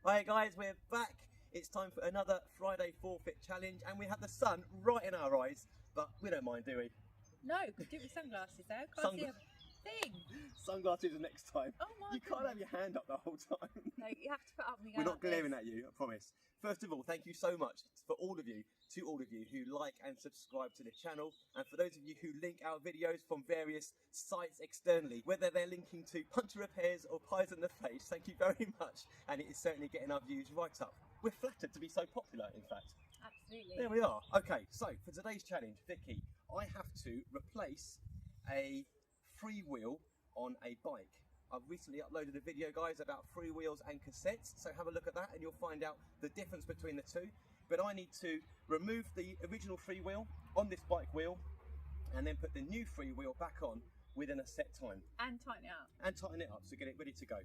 Hi guys, we're back. It's time for another Friday Forfeit challenge, and we have the sun right in our eyes, but we don't mind, do we? No, could do it with sunglasses though. Can't see a thing. Sunglasses next time. Oh my You can't have your hand up the whole time. No, you have to put up and go. We're not like glaring this. at you, I promise. First of all, thank you so much to all of you who like and subscribe to the channel, and for those of you who link our videos from various sites externally, whether they're linking to puncture repairs or pies in the face, thank you very much, and it is certainly getting our views right up. We're flattered to be so popular, in fact. Absolutely. There we are. Okay, so for today's challenge, Vicky, I have to replace a freewheel on a bike. I've recently uploaded a video, guys, about freewheels and cassettes, so have a look at that and you'll find out the difference between the two. But I need to remove the original freewheel on this bike wheel and then put the new freewheel back on within a set time. And tighten it up. And tighten it up to get it ready to go.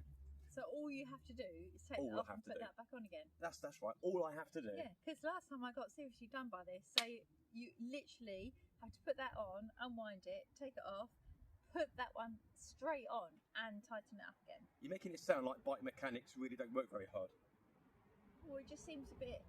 So all you have to do is take it off and put that back on again. That's right, all I have to do. Yeah, because last time I got seriously done by this. So you literally have to put that on, unwind it, take it off, put that one straight on and tighten it up again. You're making it sound like bike mechanics really don't work very hard. Well, it just seems a bit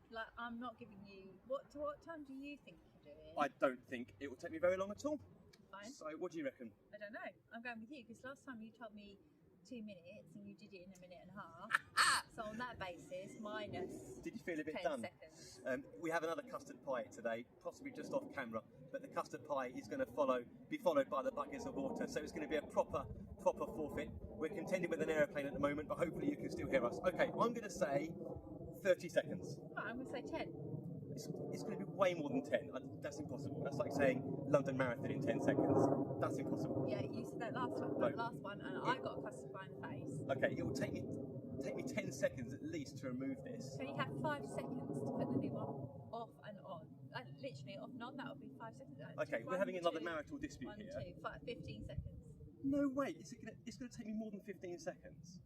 like I'm not giving you... What time do you think you can do it? I don't think it will take me very long at all. Fine. So what do you reckon? I don't know. I'm going with you because last time you told me 2 minutes and you did it in a minute and a half. So on that basis, minus Did you feel a bit 10 done? seconds. We have another custard pie today, possibly just off camera, but the custard pie is going to be followed by the buckets of water, so it's going to be a proper forfeit. We're contending with an aeroplane at the moment, but hopefully you can still hear us. Okay, I'm going to say 30 seconds. Right, I'm going to say 10. It's going to be way more than 10. That's impossible. That's like saying London Marathon in 10 seconds. That's impossible. Yeah, you said that last time, No. the last one, and I got a custard pie in the face. Okay, it will take me 10 seconds at least to remove this. So you have 5 seconds to put the new one off and on. Literally off and on, that would be 5 seconds. Okay, we're having another marital dispute 1, here. 2, 15 seconds. No way, it's going to take me more than 15 seconds.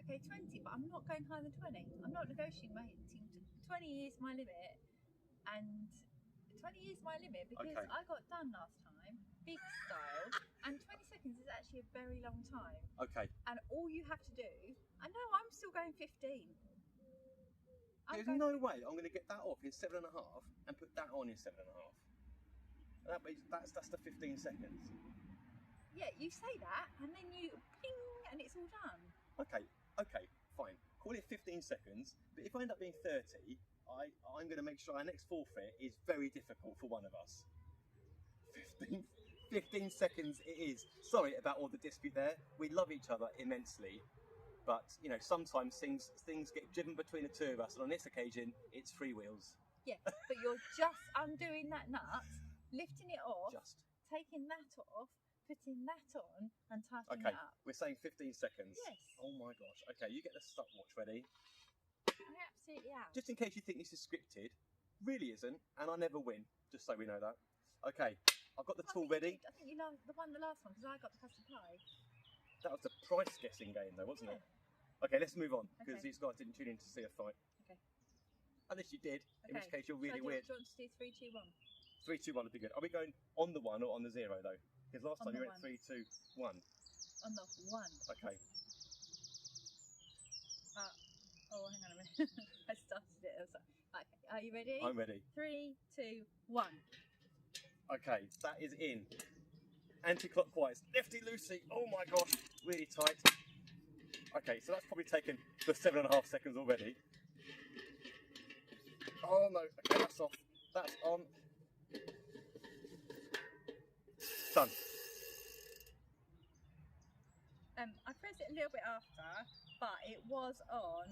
Okay, 20, but I'm not going higher than 20. I'm not negotiating. 20 is my limit, and 20 is my limit because Okay. I got done last time, big style, and 20 seconds is actually a very long time. Okay. And all you have to do, I know I'm still going 15. There's no way I'm going to get that off in 7.5 and put that on in 7.5. That's the 15 seconds. Yeah, you say that, and then you ping, and it's all done. Okay, fine. Call it 15 seconds, but if I end up being 30, I'm going to make sure our next forfeit is very difficult for one of us. 15 seconds it is. Sorry about all the dispute there. We love each other immensely, but you know, sometimes things get driven between the two of us, and on this occasion, it's freewheels. Yeah, but you're just undoing that nut, lifting it off, Just. taking that off, putting that on, and tightening Okay, it up. we're saying 15 seconds. Yes. Oh my gosh. Okay, you get the stopwatch ready. I absolutely am. Just in case you think this is scripted, really isn't, and I never win, just so we know that. Okay, I've got the tool ready. I think you won the last one because I got the custard pie. That was a price guessing game though, wasn't it? Okay, let's move on, because these guys didn't tune in to see a fight. Okay. Unless you did, in which case you're really so weird. Do you want to do 3, 2, 1? 3, 2, 1 would be good. Are we going on the 1 or on the 0 though? Because last On time you the went 3, one. 2, 1. On the 1. Okay. Oh, hang on a minute. I started it. Okay, are you ready? I'm ready. 3, 2, 1. Okay, that is in. Anti-clockwise. Lefty loosey. Oh my gosh, really tight. Okay, so that's probably taken the 7.5 seconds already. Oh no, okay, that's off. That's on. Done. I pressed it a little bit after, but it was on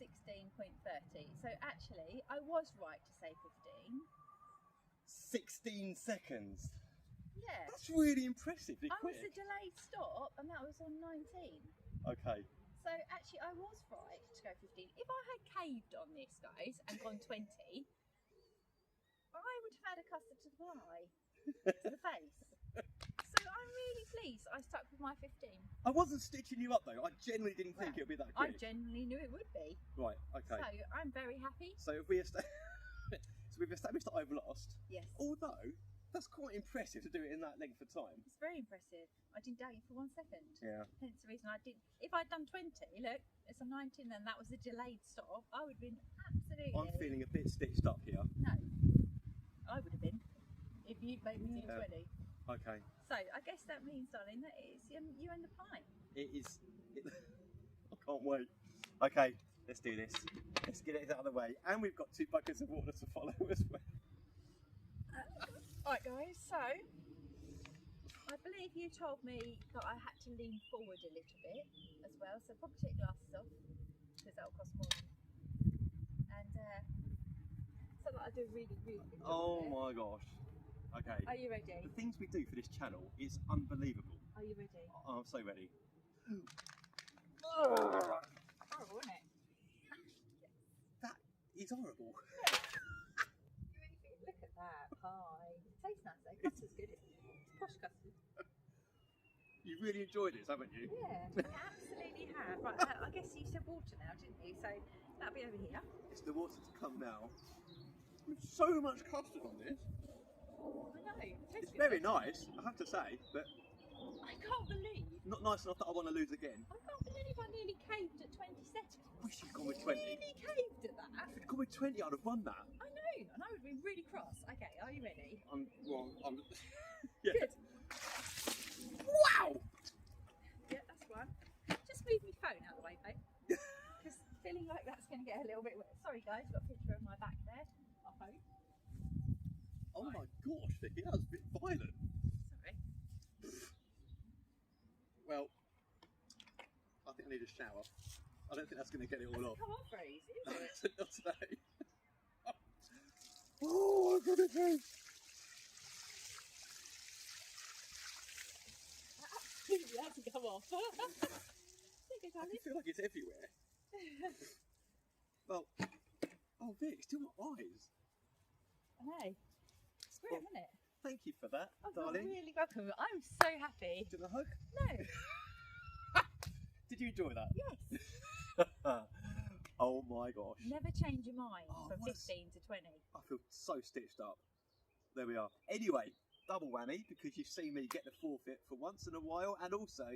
16.30. So actually, I was right to say 15. 16 seconds. Yeah. That's really impressively I was quick. a delayed stop, and that was on 19. Okay. So actually, I was right to go 15. If I had caved on this, guys, and gone 20, I would have had a custard to the pie, to the face. So I'm really pleased I stuck with my 15. I wasn't stitching you up though. I genuinely didn't think it would be that I quick. genuinely knew it would be. Right. Okay. So I'm very happy. So if we so we've established that I've lost. Yes. Although That's quite impressive to do it in that length of time. It's very impressive. I didn't doubt you for 1 second. Yeah. Hence the reason I didn't. If I'd done 20, look, it's a 19 and that was a delayed stop, I would have been absolutely. I'm feeling a bit stitched up here. No, I would have been if you'd made me do 20. Okay. So I guess that means, darling, that it's you and the pie. It is. I can't wait. Okay, let's do this. Let's get it out of the way. And we've got 2 buckets of water to follow as well. Right, guys, so I believe you told me that I had to lean forward a little bit as well, so probably take your glasses off because that'll cost more. And so that I do a really, really good job. Oh there. my gosh. Okay. Are you ready? The things we do for this channel is unbelievable. Are you ready? Oh, I'm so ready. Horrible, isn't it? That is horrible. Look at that pie. It tastes nice though. Custard's good. It's posh custard. You really enjoyed this, haven't you? Yeah, I absolutely have. Right, I guess you said water now, didn't you? So that'll be over here. It's the water to come now. There's so much custard on this. I know. It tastes It's good, very doesn't it? nice, I have to say, but I can't believe. not nice enough that I want to lose again. I can't believe I nearly caved at 20 seconds. Wish you'd gone with 20. Nearly caved at that. If you'd gone with 20, I'd have won that. I know, and I would have been really cross. Okay, are you ready? I'm yeah. Good. Wow! Yeah, that's one. Just move my phone out of the way, babe. Because feeling like that's going to get a little bit wet. Sorry, guys, got a picture of my back there. My phone. Oh my gosh, Vicky, that was a bit violent. Sorry. Well, I think I need a shower. I don't think that's going to get it all off. Come on, very easy, isn't it? Not today. Oh, I've got it too. Absolutely hasn't come off. There you go, I darling. feel like it's everywhere. Well, oh Vic, still my eyes. I know. It's great, isn't it? Thank you for that, Oh, you're darling. really welcome. I'm so happy. Do you want a hug? No. Did you enjoy that? Yes. Oh my gosh. Never change your mind Oh, from what a 15 to 20. I feel so stitched up. There we are. Anyway, double whammy because you've seen me get the forfeit for once in a while, and also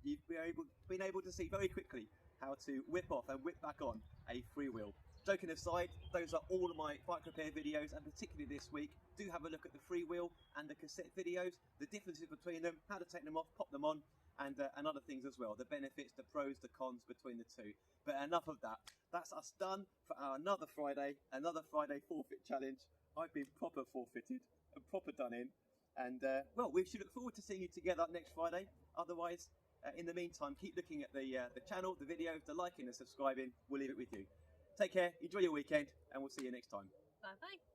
you've been able to see very quickly how to whip off and whip back on a freewheel. Joking aside, those are all of my bike repair videos, and particularly this week, do have a look at the freewheel and the cassette videos, the differences between them, how to take them off, pop them on, and other things as well, the benefits, the pros, the cons between the two. But enough of that. That's us done for our another Friday Forfeit challenge. I've been proper forfeited and proper done in, and well, we should look forward to seeing you together next Friday. Otherwise, in the meantime, keep looking at the channel, the videos, the liking and subscribing. We'll leave it with you. Take care, enjoy your weekend, and we'll see you next time. Bye bye.